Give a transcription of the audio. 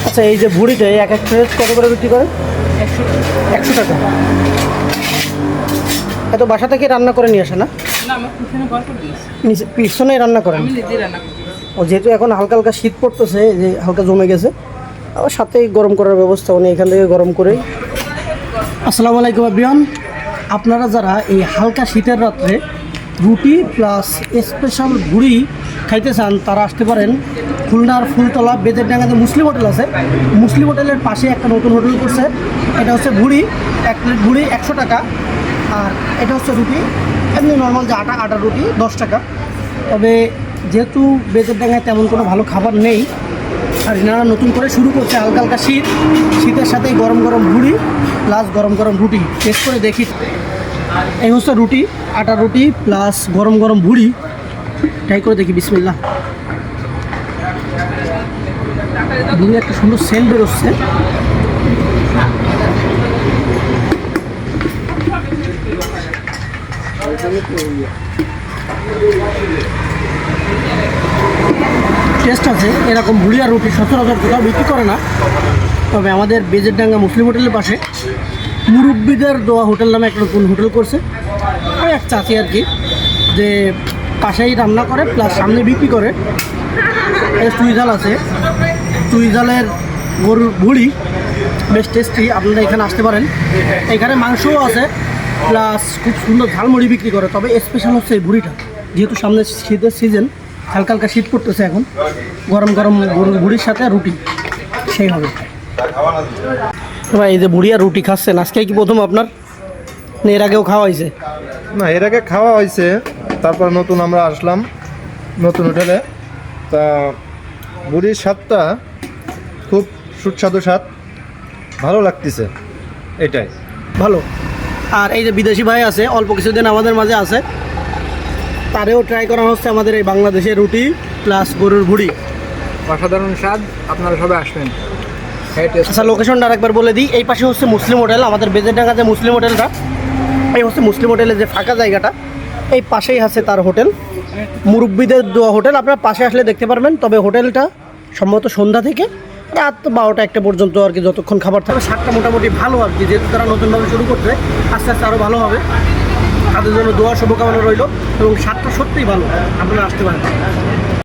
আচ্ছা, এই যে ভুড়িটা এক এক প্লেট কত করে বিক্রি করে? 100 টাকা। এত বাসা থেকে রান্না করে নিয়ে আসে না? পিছনে রান্না করেন? ও, যেহেতু এখন হালকা হালকা শীত পড়তেছে, যে হালকা জমে গেছে, আবার সাথেই গরম করার ব্যবস্থা উনি এখান থেকে গরম করেই। আসসালামু আলাইকুম এভরিওয়ান। আপনারা যারা এই হালকা শীতের রাত্রে রুটি প্লাস স্পেশাল ভুড়ি খাইতে চান তারা আসতে পারেন খুলনার ফুলতলা বেদেরডাঙ্গাতে মুসলিম হোটেল আছে। মুসলিম হোটেলের পাশে একটা নতুন হোটেল করছে। এটা হচ্ছে ভুড়ি, এক প্লেট ভুড়ি 100 টাকা। আর এটা হচ্ছে রুটি, এমনি নর্মাল যে আটার রুটি 10 টাকা। তবে যেহেতু বেদেরডাঙ্গায় তেমন কোনো ভালো খাবার নেই, আর এনারা নতুন করে শুরু করছে হালকা হালকা শীতের সাথেই গরম গরম ভুড়ি প্লাস গরম গরম রুটি টেস্ট করে দেখি। এই হচ্ছে রুটি, আটার রুটি প্লাস গরম গরম ভুড়ি, ট্রাই করে দেখি। বিসমিল্লাহ। ভুড়ি একটা সুন্দর সেন্ট বেরোচ্ছে। টেস্ট আছে এরকম ভুড়ি আর রুটি সচরাচর কোথাও বিক্রি করে না। তবে আমাদের বেদেরডাঙ্গা মুসলিম হোটেলের পাশে মুরব্বিদের দোয়া হোটেল নামে একটা নতুন হোটেল করছে। ওই এক চাচি আর কি, যে পাশেই রান্না করে প্লাস সামনে বিক্রি করে। চুই ঝাল আছে, চুই ঝালের গরুর ভুড়ি বেশ টেস্টি, আপনারা এখানে আসতে পারেন। এখানে মাংসও আছে প্লাস খুব সুন্দর ঝালমুড়ি বিক্রি করে। তবে স্পেশাল হচ্ছে এই ভুড়িটা, যেহেতু সামনে শীতের সিজন, হালকা হালকা শীত পড়তেছে এখন, গরম গরম গরুর ভুড়ির সাথে রুটি সেই হবে। ভাই, এই যে ভুড়ি আর রুটি খাচ্ছেন, আজকে কি প্রথম আপনার, না এর আগেও খাওয়া হয়েছে? না, এর আগে খাওয়া হয়েছে, তারপর নতুন আমরা আসলাম নতুন হোটেলে। তা বুড়ির স্বাদটা খুব সুস্বাদু স্বাদ, ভালো লাগতেছে, এটাই ভালো। আর এই যে বিদেশি ভাই আছে, অল্প কিছুদিন আমাদের মাঝে আছে, তারেও ট্রাই করা হচ্ছে আমাদের এই বাংলাদেশের রুটি প্লাস গরুর ভুড়ি। অসাধারণ স্বাদ, আপনারা সবাই আসবেন। আচ্ছা, লোকেশনটা আরেকবার বলে দিই। এই পাশে হচ্ছে মুসলিম হোটেল, আমাদের বেদেরডাঙ্গাতে মুসলিম হোটেলটা। এই হচ্ছে মুসলিম হোটেলের যে ফাঁকা জায়গাটা, এই পাশেই আছে তার হোটেল, মুরব্বিদের দোয়া হোটেল। আপনারা পাশে আসলে দেখতে পারবেন। তবে হোটেলটা সম্ভবত সন্ধ্যা থেকে রাত 12টা-1টা পর্যন্ত আর কি, যতক্ষণ খাবার থাকে। স্বাদটা মোটামুটি ভালো আর কি, যেহেতু তারা নতুনভাবে শুরু করছে, আস্তে আস্তে আরও ভালো হবে। তাদের জন্য দোয়া শুভকামনা রইল, এবং স্বাদটা সত্যিই ভালো, আপনারা আসতে পারেন।